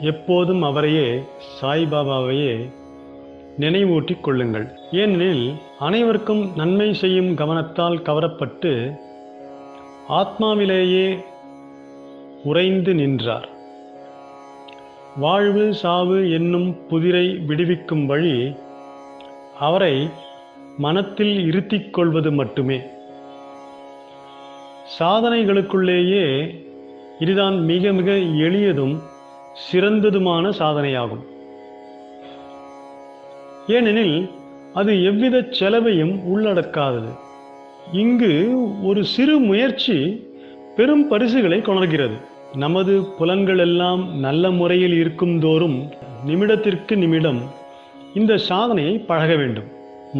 எப்போதும் அவரையே, சாய்பாபாவையே நினைவூட்டிக் கொள்ளுங்கள். ஏனெனில் அனைவருக்கும் நன்மை செய்யும் கவனத்தால் கவரப்பட்டு ஆத்மாவிலேயே உறைந்து நின்றார். வாழ்வு சாவு என்னும் புதிரை விடுவிக்கும் வழி அவரை மனத்தில் இருத்திக் கொள்வது மட்டுமே. சாதனைகளுக்குள்ளேயே இதுதான் மிக மிக எளியதும் சிறந்ததுமான சாதனையாகும். ஏனெனில் அது எவ்வித செலவையும் உள்ளடக்காதது. இங்கு ஒரு சிறு முயற்சி பெரும் பரிசுகளை கொணர்கிறது. நமது புலன்கள் எல்லாம் நல்ல முறையில் இருக்கும் தோறும் நிமிடத்திற்கு நிமிடம் இந்த சாதனையை பழக வேண்டும்.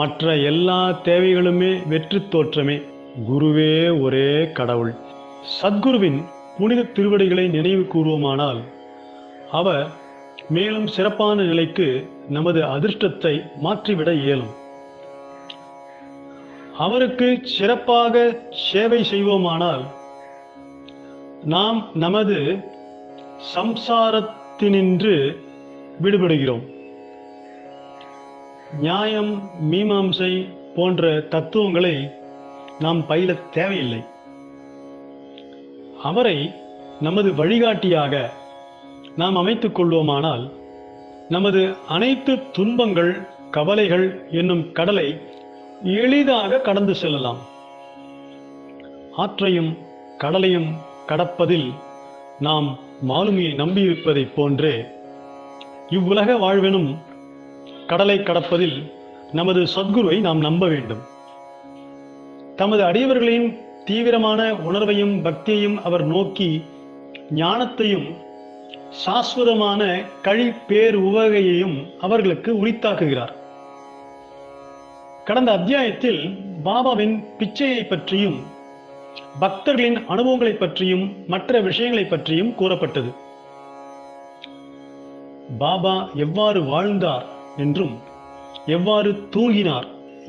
மற்ற எல்லா தேவைகளுமே வெற்று தோற்றமே. குருவே ஒரே கடவுள். சத்குருவின் புனித திருவடிகளை நினைவு கூறுவோமானால் அவர் மேலும் சிறப்பான நிலைக்கு நமது அதிர்ஷ்டத்தை மாற்றிவிட இயலும். அவருக்கு சிறப்பாக சேவை செய்வோமானால் நாம் நமது சம்சாரத்தினின்று விடுபடுகிறோம். நியாயம், மீமாம்சை போன்ற தத்துவங்களை நாம் பயில தேவையில்லை. அவரை நமது வழிகாட்டியாக நாம் அமைத்துக் கொள்வோமானால் நமது அனைத்து துன்பங்கள், கவலைகள் என்னும் கடலை எளிதாக கடந்து செல்லலாம். ஆற்றையும் கடலையும் கடப்பதில் நாம் மாலுமியை நம்பியிருப்பதைப் போன்றே இவ்வுலக வாழ்வெனும் கடலை கடப்பதில் நமது சத்குருவை நாம் நம்ப வேண்டும். தமது அடியவர்களின் தீவிரமான உணர்வையும் பக்தியையும் அவர் நோக்கி ஞானத்தையும் சாஸ்வதமான கழிப்பேர் உவகையையும் அவர்களுக்கு உரித்தாக்குகிறார். கடந்த அத்தியாயத்தில் பாபாவின் பிச்சையை பற்றியும் பக்தர்களின் அனுபவங்களை பற்றியும் மற்ற விஷயங்களை பற்றியும் கூறப்பட்டது. பாபா எவ்வாறு வாழ்ந்தார் என்றும், எவ்வாறு தூங்கினார்,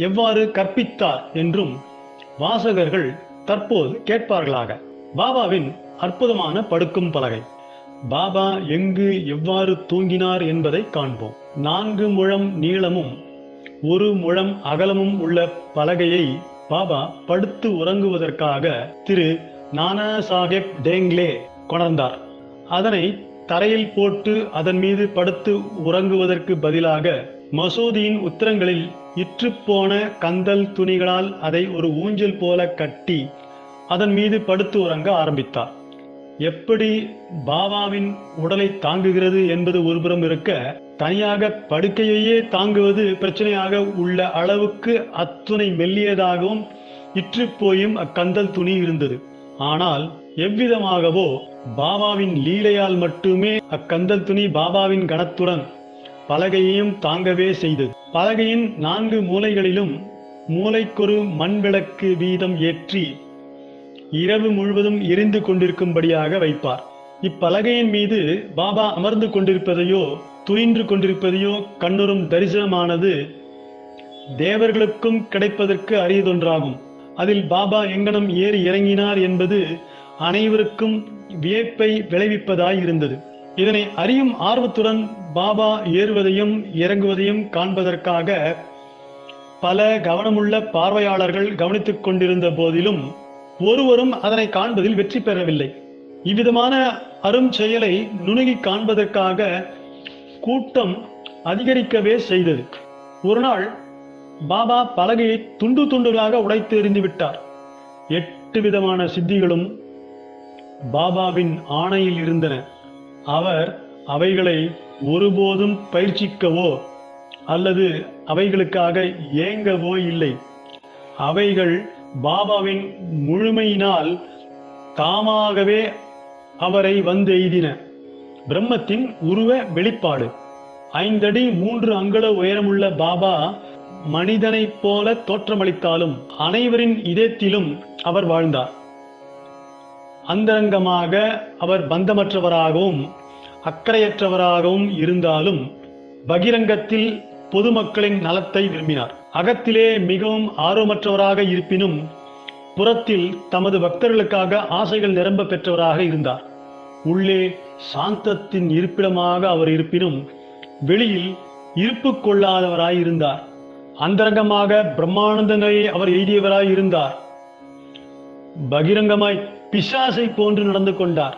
எவ்வாறு கற்பித்தார் என்றும் வாசகர்கள் தற்போது கேட்பார்களாக. பாபாவின் அற்புதமான படுக்கும் பலகை. பாபா எங்கு எவ்வாறு தூங்கினார் என்பதை காண்போம். 4 முழம் நீளமும் 1 முழம் அகலமும் உள்ள பலகையை பாபா படுத்து உறங்குவதற்காக திரு நானா சாஹேப் டேங்லே கொணர்ந்தார். அதனை தரையில் போட்டு அதன் மீது படுத்து உறங்குவதற்கு பதிலாக மசூதியின் உத்தரங்களில் இற்றுப்போன கந்தல் துணிகளால் அதை ஒரு ஊஞ்சல் போல கட்டி அதன் மீது படுத்து உறங்க ஆரம்பித்தார். எப்படி பாபாவின் உடலை தாங்குகிறது என்பது ஒருபுறம் இருக்க, தனியாக படுக்கையையே தாங்குவது பிரச்சனையாக உள்ள அளவுக்கு அத்துணை மெல்லியதாகவும் இற்றுப்போயும் அக்கந்தல் துணி இருந்தது. ஆனால் எவ்விதமாகவோ பாபாவின் லீலையால் மட்டுமே அக்கந்தல் துணி பாபாவின் கணத்துடன் பலகையையும் தாங்கவே செய்தது. பலகையின் 4 மூலைகளிலும் மூலைக்கொரு மண் விளக்கு வீதம் ஏற்றி இரவு முழுவதும் எரிந்து கொண்டிருக்கும்படியாக வைப்பார். இப்பலகையின் மீது பாபா அமர்ந்து கொண்டிருப்பதையோ துயின்று கொண்டிருப்பதையோ கண்ணுறும் தரிசனமானது தேவர்களுக்கும் கிடைப்பதற்கு அரியதொன்றாகும். அதில் பாபா எங்கனம் ஏறி இறங்கினார் என்பது அனைவருக்கும் வியப்பை விளைவிப்பதாய் இருந்தது. இதனை அறியும் ஆர்வத்துடன் பாபா ஏறுவதையும் இறங்குவதையும் காண்பதற்காக பல கவனமுள்ள பார்வையாளர்கள் கவனித்துக் கொண்டிருந்த போதிலும் ஒருவரும் அதனை காண்பதில் வெற்றி பெறவில்லை. இவ்விதமான அரும் செயலை நுணுகி காண்பதற்காக கூட்டம் அதிகரிக்கவே செய்தது. ஒரு நாள் பாபா பலகையை துண்டு துண்டுகளாக உடைத்து எறிந்து விட்டார். 8 விதமான சித்திகளும் பாபாவின் ஆணையில் இருந்தன. அவர் அவைகளை ஒருபோதும் பயிற்சிக்கவோ அல்லது அவைகளுக்காக ஏங்கவோ இல்லை. அவைகள் பாபாவின் முழுமையினால் தாமாகவே அவரை வந்தெய்தின. பிரம்மத்தின் உருவ வெளிப்பாடு. 5 அடி 3 அங்குல உயரமுள்ள பாபா மனிதனைப் போல தோற்றமளித்தாலும் அனைவரின் இதயத்திலும் அவர் வாழ்ந்தார். அந்தரங்கமாக அவர் பந்தமற்றவராகவும் அக்கறையற்றவராகவும் இருந்தாலும் பகிரங்கத்தில் பொதுமக்களின் நலத்தை விரும்பினார். அகத்திலே மிகவும் ஆர்வமற்றவராக இருப்பினும் புறத்தில் தமது பக்தர்களுக்காக ஆசைகள் நிரம்ப பெற்றவராக இருந்தார். உள்ளே சாந்தத்தின் இருப்பிடமாக அவர் இருப்பினும் வெளியில் இருப்பு கொள்ளாதவராயிருந்தார். அந்தரங்கமாக பிரம்மானந்தங்களை அவர் எய்தியவராயிருந்தார். பகிரங்கமாய் பிசாசை போன்று நடந்து கொண்டார்.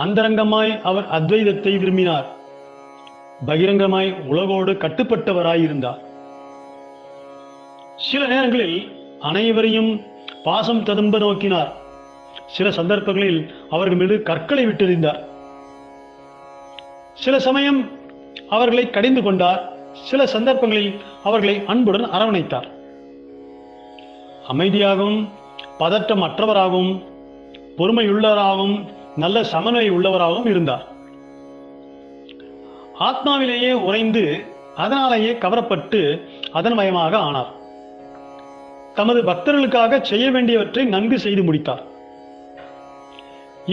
அந்தரங்கமாய் அவர் அத்வைதத்தை விரும்பினார். பகிரங்கமாய் உலகோடு கட்டுப்பட்டவராயிருந்தார். சில நேரங்களில் அனைவரையும் பாசம் ததும்ப நோக்கினார். சில சந்தர்ப்பங்களில் அவர்கள் மீது கற்களை விட்டெறிந்தார். சில சமயம் அவர்களை கடிந்து கொண்டார். சில சந்தர்ப்பங்களில் அவர்களை அன்புடன் அரவணைத்தார். அமைதியாகவும் பதற்றமற்றவராகவும் பொறுமையுள்ளவராகவும் நல்ல சமநிலை உள்ளவராகவும் இருந்தார். ஆத்மாவிலேயே உறைந்து அதனாலேயே கவரப்பட்டு அதன் மயமாக ஆனார். தமது பக்தர்களுக்காக செய்ய வேண்டியவற்றை நன்கு செய்து முடித்தார்.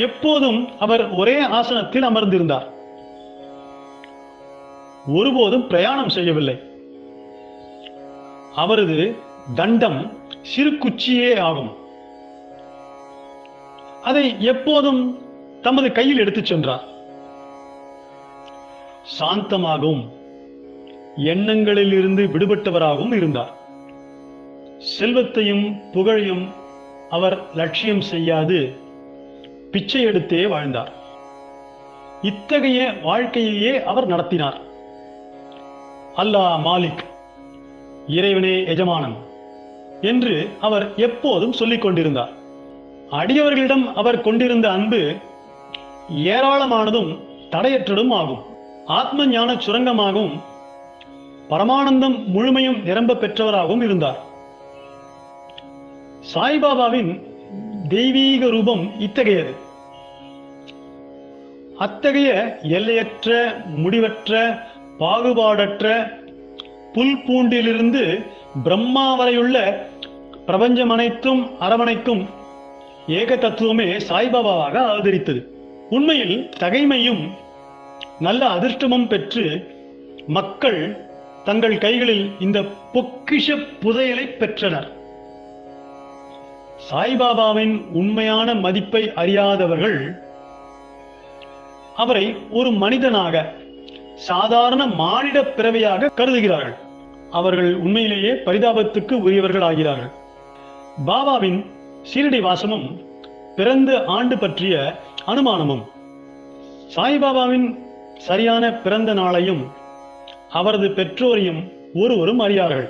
எப்போதும் அவர் ஒரே ஆசனத்தில் அமர்ந்திருந்தார். ஒருபோதும் பிரயாணம் செய்யவில்லை. அவரது தண்டம் சிறு குச்சியே ஆகும். அதை எப்போதும் தமது கையில் எடுத்துச் சென்றார். சாந்தமாகவும் எண்ணங்களில் இருந்து விடுபட்டவராகவும் இருந்தார். செல்வத்தையும் புகழையும் அவர் லட்சியம் செய்யாது பிச்சை எடுத்தே வாழ்ந்தார். இத்தகைய வாழ்க்கையையே அவர் நடத்தினார். அல்லாஹ் மாலிக், இறைவனே எஜமானன் என்று அவர் எப்போதும் சொல்லிக் கொண்டிருந்தார். அடியவர்களிடம் அவர் கொண்டிருந்த அன்பு ஏராளமானதும் தடையற்றதும் ஆகும். ஆத்ம ஞான சுரங்கமாகவும் பரமானந்தம் முழுமையும் நிரம்ப பெற்றவராகவும் இருந்தார். சாய்பாபாவின் தெய்வீக ரூபம் இத்தகையது. அத்தகைய எல்லையற்ற முடிவற்ற பாகுபாடற்ற புல் பூண்டிலிருந்து பிரம்மா வரையுள்ள பிரபஞ்சம் அனைத்தும் அரவணைக்கும் ஏக தத்துவமே சாய்பாபாவாக அவதரித்தது. உண்மையில் தகைமையும் நல்ல அதிர்ஷ்டமும் பெற்று மக்கள் தங்கள் கைகளில் இந்த பொக்கிஷ புதையலை பெற்றனர். சாய்பாபாவின் உண்மையான மதிப்பை அறியாதவர்கள் அவரை ஒரு மனிதனாக, சாதாரண மானிட பிறவியாக கருதுகிறார்கள். அவர்கள் உண்மையிலேயே பரிதாபத்துக்கு உரியவர்கள் ஆகிறார்கள். பாபாவின் சீரடி வாசமும் பிறந்த ஆண்டு பற்றிய அனுமானமும் சாய்பாபாவின் சரியான பிறந்த நாளையும் அவரது பெற்றோரையும் ஒருவரும் அறியார்கள்.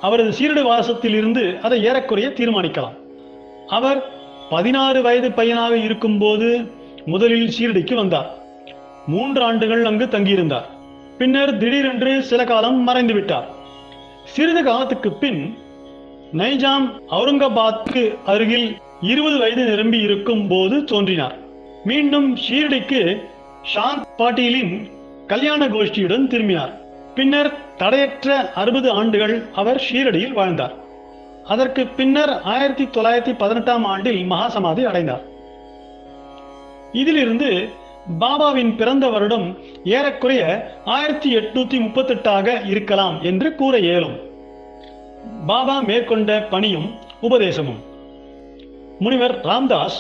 அவரது சீரடி வாசத்தில் இருந்து அதை ஏறக்குறைய தீர்மானிக்கலாம். அவர் 16 வயது பையனாக இருக்கும் போது முதலில் சீரடிக்கு வந்தார். 3 ஆண்டுகள் அங்கு தங்கியிருந்தார். பின்னர் திடீரென்று சில காலம் மறைந்து விட்டார். சிறிது காலத்துக்கு பின் நைஜாம் அவுரங்காபாத்துக்கு அருகில் 20 வயது நிரம்பி இருக்கும் போது தோன்றினார். மீண்டும் ஷீரடிக்கு சாந்த் பாட்டீலின் கல்யாண கோஷ்டியுடன் திரும்பினார். பின்னர் தடையற்ற 60 ஆண்டுகள் அவர் ஷீரடியில் வாழ்ந்தார். அதற்கு பின்னர் 1918ஆம் ஆண்டில் மகாசமாதி அடைந்தார். இதிலிருந்து பாபாவின் பிறந்த வருடம் ஏறக்குறைய 1838 இருக்கலாம் என்று கூற இயலும். பாபா மேற்கொண்ட பணியும் உபதேசமும். முனிவர் ராம்தாஸ்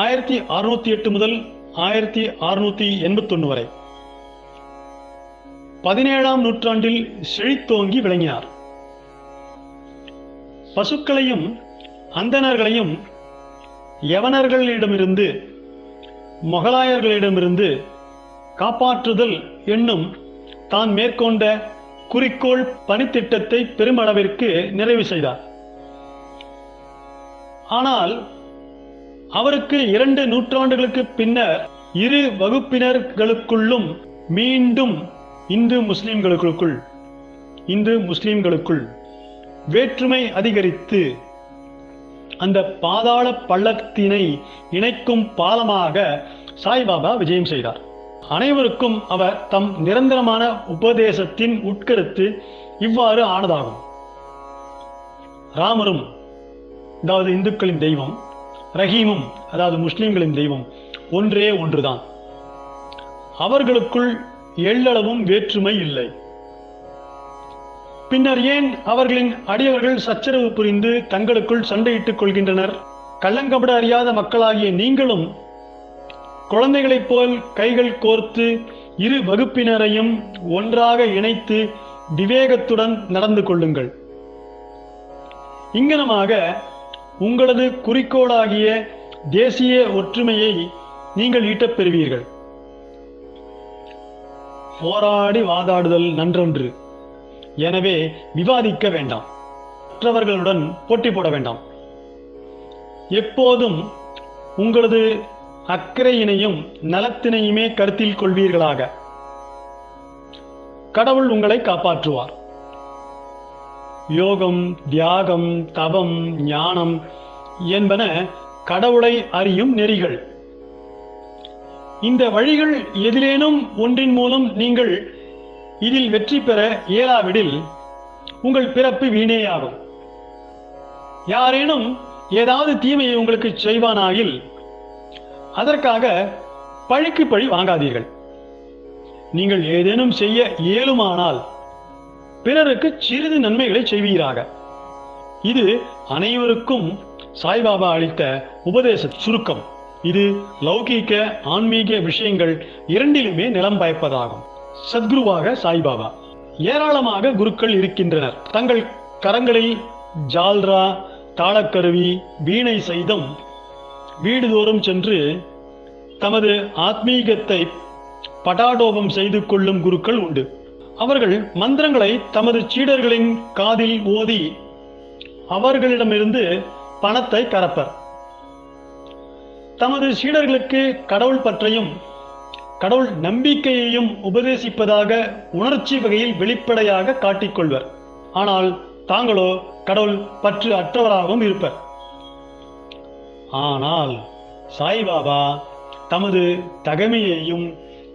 1608 முதல் 1681 வரை 17ஆம் நூற்றாண்டில் செழித்தோங்கி விளங்கினார். பசுக்களையும் அந்தணர்களையும் யவனர்களிடமிருந்து மொகலாயர்களிடமிருந்து காப்பாற்றுதல் என்னும் தான் மேற்கொண்ட குறிக்கோள் பணித்திட்டத்தை பெருமளவிற்கு நிறைவு செய்தார். ஆனால் அவருக்கு 2 நூற்றாண்டுகளுக்கு பின்னர் இரு வகுப்பினர்களுக்குள்ளும் மீண்டும் இந்து முஸ்லிம்களுக்குள் வேற்றுமை அதிகரித்து அந்த பாதாள பள்ளத்தினை இணைக்கும் பாலமாக சாய்பாபா விஜயம் செய்தார். அனைவருக்கும் அவர் தம் நிரந்தரமான உபதேசத்தின் உட்கருத்து இவ்வாறு ஆனதாகும். ராமரும், அதாவது இந்துக்களின் தெய்வம், ரஹீமும், அதாவது முஸ்லிம்களின் தெய்வம் ஒன்றே ஒன்றுதான். அவர்களுக்குள் எள்ளளவும் வேற்றுமை இல்லை. பின்னர் ஏன் அவர்களின் அடியவர்கள் சச்சரவு புரிந்து தங்களுக்குள் சண்டையிட்டுக் கொள்கின்றனர்? கள்ளங்கபட அறியாத மக்களாகிய நீங்களும் குழந்தைகளைப் போல் கைகள் கோர்த்து இரு வகுப்பினரையும் ஒன்றாக இணைத்து விவேகத்துடன் நடந்து கொள்ளுங்கள். இங்கனமாக உங்களது குறிக்கோளாகிய தேசிய ஒற்றுமையை நீங்கள் ஈட்டப் பெறுவீர்கள். போராடி வாதாடுதல் நன்றன்று, எனவே விவாதிக்க வேண்டாம், மற்றவர்களுடன் போட்டி போட வேண்டாம். எப்போதும் உங்களது அக்கறையினையும் நலத்தினையுமே கருத்தில் கொள்வீர்களாக. கடவுள் உங்களை காப்பாற்றுவார். யோகம், தியாகம், தவம், ஞானம் என்பன கடவுளை அறியும் நெறிகள். இந்த வழிகள் எதிலேனும் ஒன்றின் மூலம் நீங்கள் இதில் வெற்றி பெற இயலாவிடில் உங்கள் பிறப்பு வீணேயாகும். யாரேனும் ஏதாவது தீமையை உங்களுக்கு செய்வானாயில் அதற்காக பழிக்கு பழி வாங்காதீர்கள். நீங்கள் ஏதேனும் செய்ய இயலுமானால் பிறருக்கு சிறிது நன்மைகளை செய்வீராக. இது அனைவருக்கும் சாய்பாபா அளித்த உபதேச சுருக்கம். இது லௌகீக ஆன்மீக விஷயங்கள் இரண்டிலுமே நிலம் பயப்பதாகும். சத்குருவாக சாய்பாபா. ஏராளமாக குருக்கள் இருக்கின்றனர். தங்கள் கரங்களில் ஜால்ரா, தாளக்கருவி, வீணை சைதம் வீடுதோறும் சென்று தமது ஆத்மீகத்தை படாடோபம் செய்து கொள்ளும் குருக்கள் உண்டு. அவர்கள் மந்திரங்களை தமது சீடர்களின் காதில் ஓதி அவர்களிடமிருந்து பணத்தை கறப்பர். தமது சீடர்களுக்கு கடவுள் பற்றையும் கடவுள் நம்பிக்கையையும் உபதேசிப்பதாக உணர்ச்சி வகையில் வெளிப்படையாக காட்டிக்கொள்வர். ஆனால் தாங்களோ கடவுள் பற்று அற்றவராகவும் இருப்பர். ஆனால் சாய்பாபா தமது தகமையையும்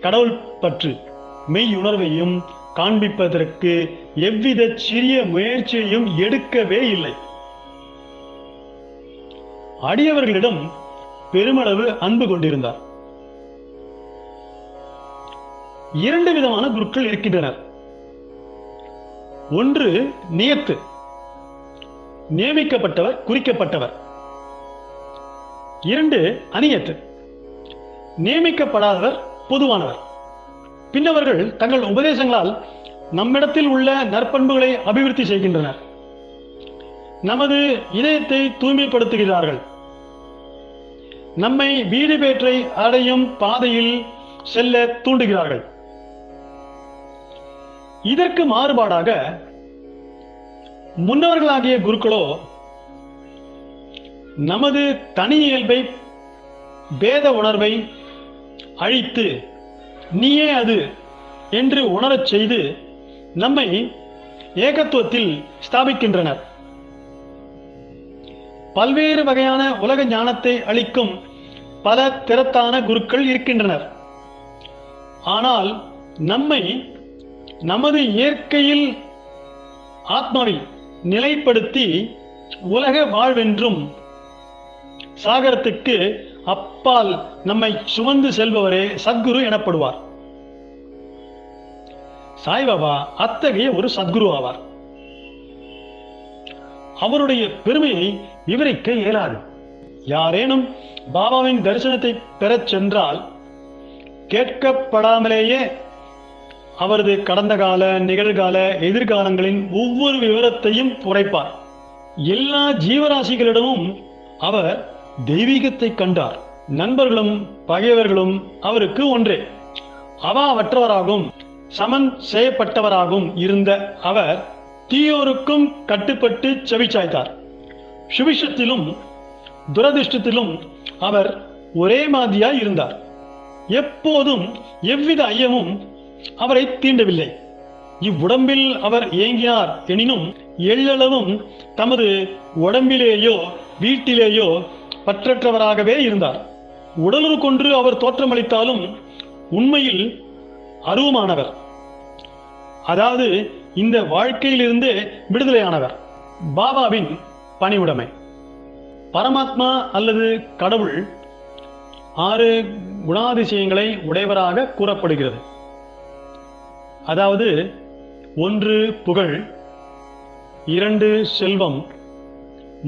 கடவுள் பற்று மெய்யுணர்வையும் காண்பிப்பதற்கு எவ்வித சிறிய முயற்சியையும் எடுக்கவே இல்லை. அடியவர்களிடம் பெருமளவு அன்பு கொண்டிருந்தார். இரண்டு விதமான குருக்கள் இருக்கின்றனர். ஒன்று நியத்து, நியமிக்கப்பட்டவர், குறிக்கப்பட்டவர். இரண்டு அநியத்து, நியமிக்கப்படாதவர், பொதுவானவர். பின்னவர்கள் தங்கள் உபதேசங்களால் நம்மிடத்தில் உள்ள நற்பண்புகளை அபிவிருத்தி செய்கின்றனர். நமது இதயத்தை தூய்மைப்படுத்துகிறார்கள். நம்மை வீடு பேற்றை அடையும் பாதையில் செல்ல தூண்டுகிறார்கள். இதற்கு மாறுபாடாக முன்னவர்களாகிய குருக்களோ நமது தனி இயல்பை, பேத உணர்வை அழித்து நீயே அது என்று உணரச் செய்து நம்மை ஏகத்துவத்தில் ஸ்தாபிக்கின்றனர். பல்வேறு வகையான உலக ஞானத்தை அளிக்கும் பல திறத்தான குருக்கள் இருக்கின்றனர். ஆனால் நம்மை நமது இயற்கையில் ஆத்மாவில் நிலைப்படுத்தி உலக வாழ்வென்றும் சாகரத்துக்கு அப்பால் நம்மை சுமந்து செல்பவரே சத்குரு எனப்படுவார். சாய்பாபா அத்தகைய ஒரு சத்குரு ஆவார். அவருடைய பெருமையை விவரிக்க இயலாது. யாரேனும் பாபாவின் தரிசனத்தை பெறச் சென்றால் கேட்கப்படாமலேயே அவரது கடந்த கால, நிகழ்கால, எதிர்காலங்களின் ஒவ்வொரு விவரத்தையும் உரைப்பார். எல்லா ஜீவராசிகளிடமும் அவர் தெய்வீகத்தை கண்டார். நண்பர்களும் பகைவர்களும் அவருக்கு ஒன்றே. அவாவற்றவராகவும் சமன் செய்யப்பட்டவராகவும் இருந்த அவர் தீயோருக்கும் கட்டுப்பட்டு செவிச்சாய்த்தார். சுபிஷத்திலும் துரதிர்ஷ்டத்திலும் அவர் ஒரே மாதிரியாய் இருந்தார். எப்போதும் எவ்வித ஐயமும் அவரை தீண்டவில்லை. இவ்வுடம்பில் அவர் இயங்கினார் எனினும் எள்ளளவும் தமது உடம்பிலேயோ வீட்டிலேயோ பற்றற்றவராகவே இருந்தார். உடலுறு கொன்று அவர் தோற்றமளித்தாலும் உண்மையில் அருவமானவர், அதாவது இந்த வாழ்க்கையிலிருந்து விடுதலையானவர். பாபாவின் பணிவுடைமை. பரமாத்மா அல்லது கடவுள் 6 குணாதிசயங்களை உடையவராக கூறப்படுகிறது. அதாவது 1 புகழ், 2 செல்வம்,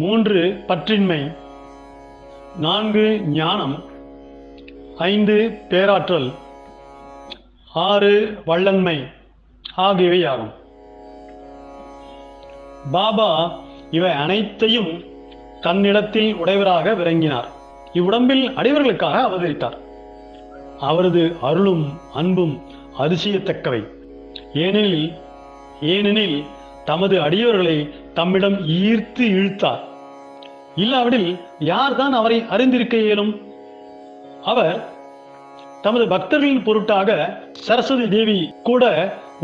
3 பற்றின்மை, 4 ஞானம், 5 பேராற்றல், 6 வள்ளன்மை ஆகியவை ஆகும். பாபா இவை அனைத்தையும் தன்னிடத்தில் உடையவராக விளங்கினார். இவ்வுடம்பில் அடியவர்களுக்காக அவதரித்தார். அவரது அருளும் அன்பும் அதிசயத்தக்கவை. ஏனெனில் தமது அடியவர்களை தம்மிடம் ஈர்த்து இழுத்தார். இல்லாவிடில் யார்தான் அவரை அறிந்திருக்க இயலும்? அவர் தமது பக்தர்களின் பொருட்டாக சரஸ்வதி தேவி கூட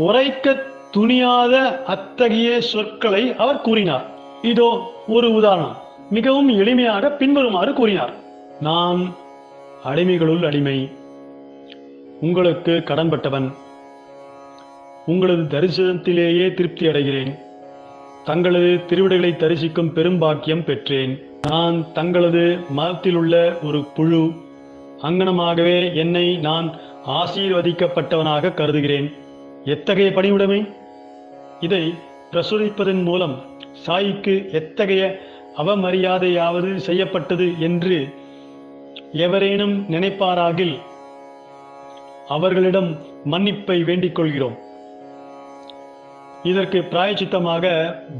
உரைக்க துணியாத அத்தகைய சொற்களை அவர் கூறினார். இதோ ஒரு உதாரணம். மிகவும் எளிமையாக பின்வருமாறு கூறினார்: நான் அடிமைகளுள் அடிமை, உங்களுக்கு கடன்பட்டவன். உங்களது தரிசனத்திலேயே திருப்தி அடைகிறேன். தங்களது திருவிடைகளை தரிசிக்கும் பெரும்பாக்கியம் பெற்றேன். நான் தங்களது மதத்தில் உள்ள ஒரு புழு. அங்கனமாகவே என்னை நான் ஆசீர்வதிக்கப்பட்டவனாக கருதுகிறேன். எத்தகைய பணிவுடைமை! இதை பிரசுரிப்பதன் மூலம் சாயிக்கு எத்தகைய அவமரியாதையாவது செய்யப்பட்டது என்று எவரேனும் நினைப்பாராகில் அவர்களிடம் மன்னிப்பை வேண்டிக் கொள்கிறோம். இதற்கு பிராயச்சித்தமாக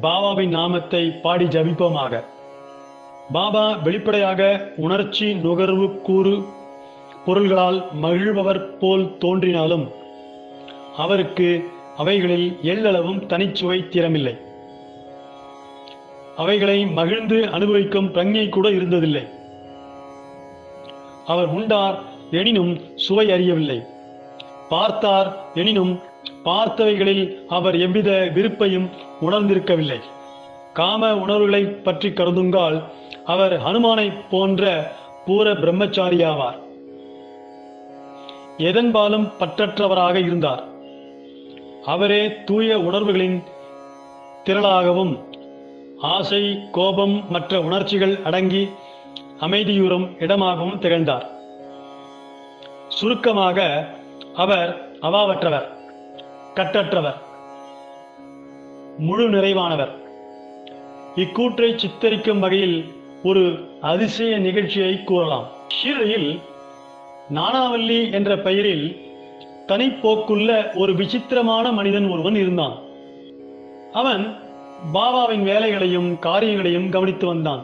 பாபாவின் நாமத்தை பாடி ஜபிப்போமாக. பாபா வெளிப்படையாக உணர்ச்சி நுகர்வு கூறு பொருள்களால் மகிழ்பவர் போல் தோன்றினாலும் அவருக்கு அவைகளில் எள்ளளவும் தனிச்சுவை திறமில்லை. அவைகளை மகிழ்ந்து அனுபவிக்கும் பிரஞ்ஞை கூட இருந்ததில்லை. அவர் உண்டார் எனினும் சுவை அறியவில்லை. பார்த்தார் எனினும் பார்த்தவைகளில் அவர் எவ்வித விருப்பையும் உணர்ந்திருக்கவில்லை. காம உணர்வுகளை பற்றி கருதுங்கால் அவர் ஹனுமானை போன்ற பூர பிரம்மச்சாரியாவார். எதன்பாலும் பற்றற்றவராக இருந்தார். அவரே தூய உணர்வுகளின் திரளாகவும் ஆசை, கோபம் மற்ற உணர்ச்சிகள் அடங்கி அமைதியுறும் இடமாகவும் திகழ்ந்தார். சுருக்கமாக அவர் அவாவற்றவர், கட்டற்றவர், முழு நிறைவானவர். இக்கூற்றை சித்தரிக்கும் வகையில் ஒரு அதிசய நிகழ்ச்சியை கூறலாம். ஷீரடியில் நானாவல்லி என்ற பெயரில் தனிப்போக்குள்ள ஒரு விசித்திரமான மனிதன் ஒருவன் இருந்தான். அவன் பாபாவின் வேலைகளையும் காரியங்களையும் கவனித்து வந்தான்.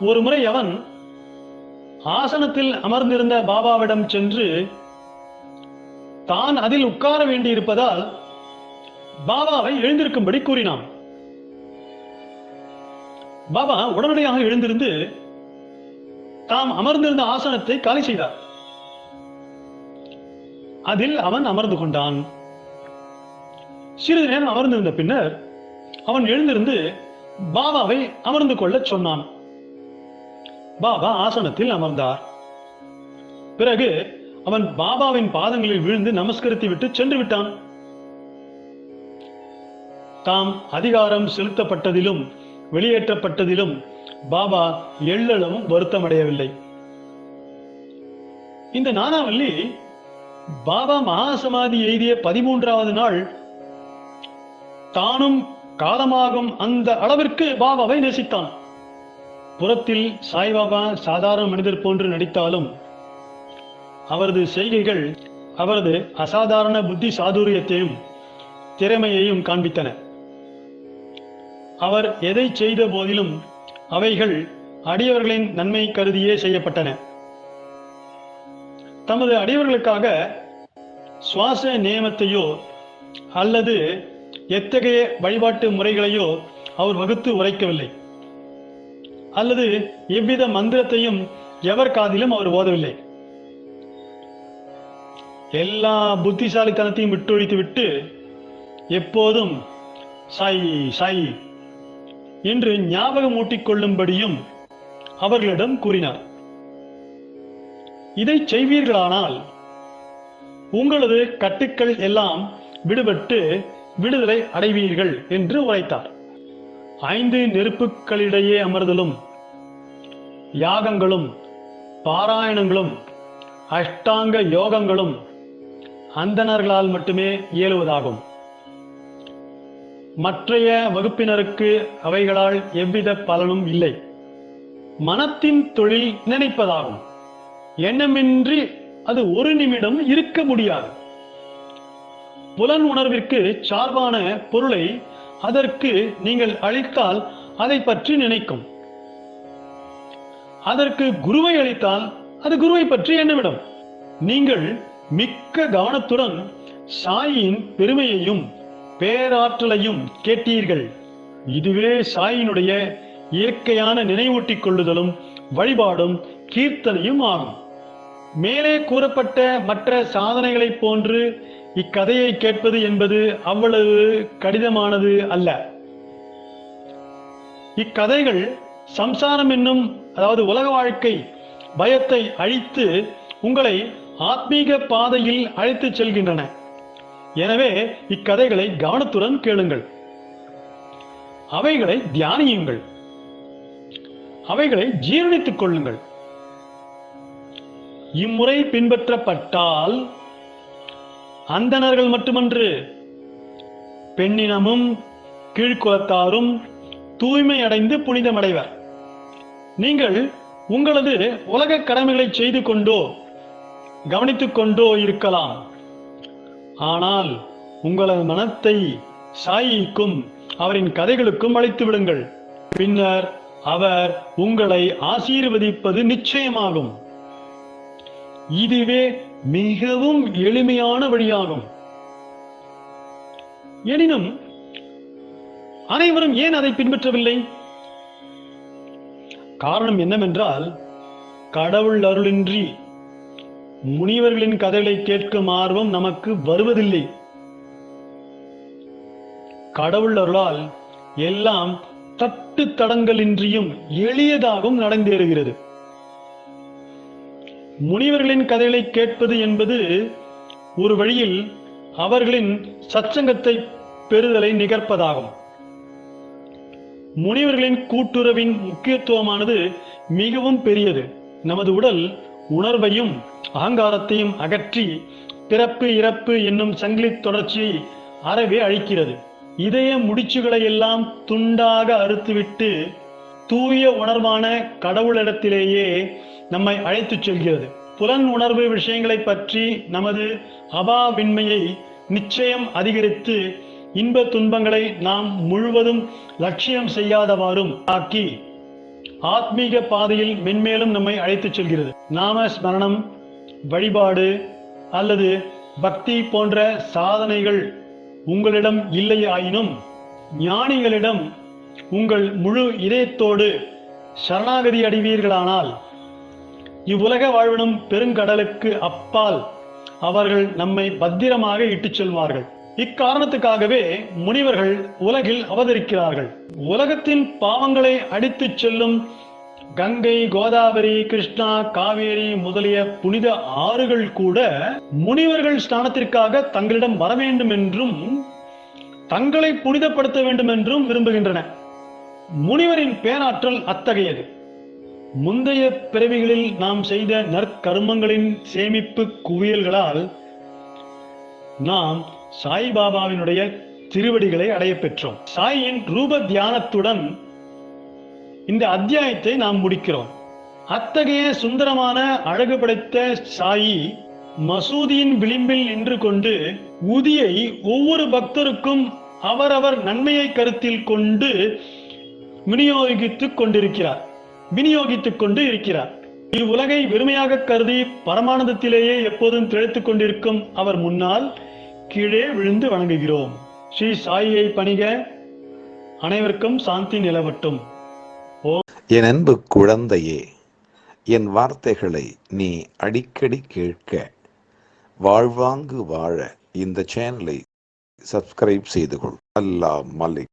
ஒருமுறை அவன் ஆசனத்தில் அமர்ந்திருந்த பாபாவிடம் சென்று தான் அதில் உட்கார வேண்டியிருப்பதால் பாபாவை எழுந்திருக்கும்படி கூறினான். பாபா உடனடியாக எழுந்திருந்து தாம் அமர்ந்திருந்த ஆசனத்தை காலி செய்தார். அதில் அவன் அமர்ந்து கொண்டான். சிறிது நேரம் அமர்ந்திருந்த பின்னர் அவன் எழுந்திருந்து பாபாவை அமர்ந்து கொள்ள சொன்னான். பாபா ஆசனத்தில் அமர்ந்தார். பிறகு அவன் பாபாவின் பாதங்களில் விழுந்து நமஸ்கரித்து விட்டு சென்று விட்டான். தாம் அதிகாரம் செலுத்தப்பட்டதிலும் வெளியேற்றப்பட்டதிலும் பாபா எள்ளளவும் வருத்தமடையவில்லை. இந்த நானாவல்லி பாபா மகாசமாதி எய்திய 13வது நாள் தானும் காலமாகும் அந்த அளவிற்கு பாபாவை நேசித்தான். புறத்தில் சாய்பாபா சாதாரண மனிதர் போன்று நடித்தாலும் அவரது செய்கைகள் அவரது அசாதாரண புத்தி சாதுரியத்தையும் திறமையையும் காண்பித்தன. அவர் எதை செய்த போதிலும் அவைகள் அடியவர்களின் நன்மை கருதியே செய்யப்பட்டன. தமது அடியவர்களுக்காக சுவாச நியமத்தையோ அல்லது எத்தகைய வழிபாட்டு முறைகளையோ அவர் வகுத்து உரைக்கவில்லை. அல்லது எவ்வித மந்திரத்தையும் எவர் காதிலும் அவர் ஓதவில்லை. எல்லா புத்திசாலித்தனத்தையும் விட்டொழித்துவிட்டு எப்போதும் சாய் சாய் என்று ஞாபகம் ஊட்டிக் கொள்ளும்படியும் அவர்களிடம் கூறினார். இதை செய்வீர்களானால் உங்களது கட்டுக்கள் எல்லாம் விடுபட்டு விடுதலை அடைவீர்கள் என்று உரைத்தார். 5 நெருப்புகளிடையே அமர்தலும் யாகங்களும் பாராயணங்களும் அஷ்டாங்க யோகங்களும் அந்தணர்களால் மட்டுமே இயலுவதாகும். மற்றைய வகுப்பினருக்கு அவைகளால் எவ்வித பலனும் இல்லை. மனத்தின் தொழில் நினைப்பதாகும். எண்ணமின்றி அது ஒரு நிமிடம் இருக்க முடியாது. புலன் உணர்விற்கு சார்பான பொருளை அதற்கு நீங்கள் அளித்தால் அதை பற்றி நினைக்கும். அதற்கு குருவை அளித்தால் அது குருவை பற்றி எண்ணமிடும். நீங்கள் மிக்க கவனத்துடன் சாயின் பெருமையையும் பேராற்றலையும் கேட்டீர்கள். இதுவே சாயினுடைய இயற்கையான நினைவூட்டிக் கொள்ளுதலும் வழிபாடும் கீர்த்தனையும் ஆகும். மேலே கூறப்பட்ட மற்ற சாதனைகளைப் போன்று இக்கதையை கேட்பது என்பது அவ்வளவு கடினமானது அல்ல. இக்கதைகள் சம்சாரம் என்னும் அதாவது உலக வாழ்க்கை பயத்தை அழித்து உங்களை ஆத்மீக பாதையில் அழைத்து செல்கின்றன. எனவே இக்கதைகளை கவனத்துடன் கேளுங்கள், அவைகளை தியானியுங்கள், அவைகளை ஜீரணித்துக் கொள்ளுங்கள். இம்முறை பின்பற்றப்பட்டால் அந்தணர்கள் மட்டுமன்று, பெண்ணினமும் கீழ்குலத்தாரும் தூய்மை அடைந்து புனிதமடைவர். நீங்கள் உங்களது உலக கடமைகளை செய்து கொண்டோ கவனித்துக் கொண்டோ இருக்கலாம். ஆனால் உங்களது மனத்தை சாயிக்கும் அவரின் கதைகளுக்கும் அழைத்து விடுங்கள். பின்னர் அவர் உங்களை ஆசீர்வதிப்பது நிச்சயமாகும். இதுவே மிகவும் எளிமையான வழியாகும். எனினும் அனைவரும் ஏன் அதை பின்பற்றவில்லை? காரணம் என்னவென்றால், கடவுள் அருளின்றி முனிவர்களின் கதைகளை கேட்கும் ஆர்வம் நமக்கு வருவதில்லை. கடவுள் அருளால் எல்லாம் தட்டு தடங்களின்றியும் எளியதாகவும் நடந்தேறுகிறது. முனிவர்களின் கதைகளை கேட்பது என்பது ஒரு வழியில் அவர்களின் சச்சங்கத்தை பெறுதலை நிகழ்ப்பதாகும். முனிவர்களின் கூட்டுறவின் முக்கியத்துவமானது மிகவும் பெரியது. நமது உடல் உணர்வையும் அகங்காரத்தையும் அகற்றி பிறப்பு இறப்பு என்னும் சங்கிலி தொடர்ச்சியை அறவே அழிக்கிறது. இதய முடிச்சுகளை எல்லாம் துண்டாக அறுத்துவிட்டு தூய உணர்வான கடவுளிடத்திலேயே நம்மை அழைத்துச் செல்கிறது. புலன் உணர்வு விஷயங்களை பற்றி நமது அபாவின்மையை நிச்சயம் அதிகரித்து இன்ப துன்பங்களை நாம் முழுவதும் லட்சியம் செய்யாதவாறும் ஆக்கி ஆத்மீக பாதையில் மென்மேலும் நம்மை அழைத்துச் செல்கிறது. நாம ஸ்மரணம், வழிபாடு அல்லது பக்தி போன்ற சாதனைகள் உங்களிடம் இல்லையாயினும் ஞானிகளிடம் உங்கள் முழு இதயத்தோடு சரணாகதி அடைவீர்களானால் இவ்வுலக வாழ்வினும் பெருங்கடலுக்கு அப்பால் அவர்கள் நம்மை பத்திரமாக இட்டுச் செல்வார்கள். இக்காரணத்துக்காகவே முனிவர்கள் உலகில் அவதரிக்கிறார்கள். உலகத்தின் பாவங்களை அடித்துச் செல்லும் கங்கை, கோதாவரி, கிருஷ்ணா, காவேரி முதலிய புனித ஆறுகள் கூட முனிவர்கள் ஸ்நானத்திற்காக தங்களிடம் வர வேண்டும் என்றும் தங்களை புனிதப்படுத்த வேண்டும் என்றும் விரும்புகின்றன. முனிவரின் பேராற்றல் அத்தகையது. முந்தைய பிறவிகளில் நாம் செய்த நற்கர்மங்களின் சேமிப்பு குவியல்களால் நாம் சாய்பாபாவினுடைய திருவடிகளை அடைய பெற்றோம். சாயின் ரூப தியானத்துடன் இந்த அத்தியாயத்தை நாம் முடிக்கிறோம். அத்தகைய சுந்தரமான அழகு படைத்த சாயி மசூதியின் விளிம்பில் நின்று கொண்டு உதியை ஒவ்வொரு பக்தருக்கும் அவரவர் நன்மையை கருத்தில் கொண்டு விநியோகித்துக் கொண்டு இருக்கிறார். இவ்வுலகை வெறுமையாக கருதி பரமானந்தத்திலேயே எப்போதும் திளைத்துக் கொண்டிருக்கும் அவர் முன்னால் கீழே விழுந்து வணங்குகிறோம். ஸ்ரீ சாயியை பணிக. அனைவருக்கும் சாந்தி நிலவட்டும். என் அன்பு குழந்தையே, என் வார்த்தைகளை நீ அடிக்கடி கேட்க, வாழ்வாங்கு வாழ இந்த சேனலை சப்ஸ்கிரைப் செய்து கொள். அல்லாஹ் மலிக்.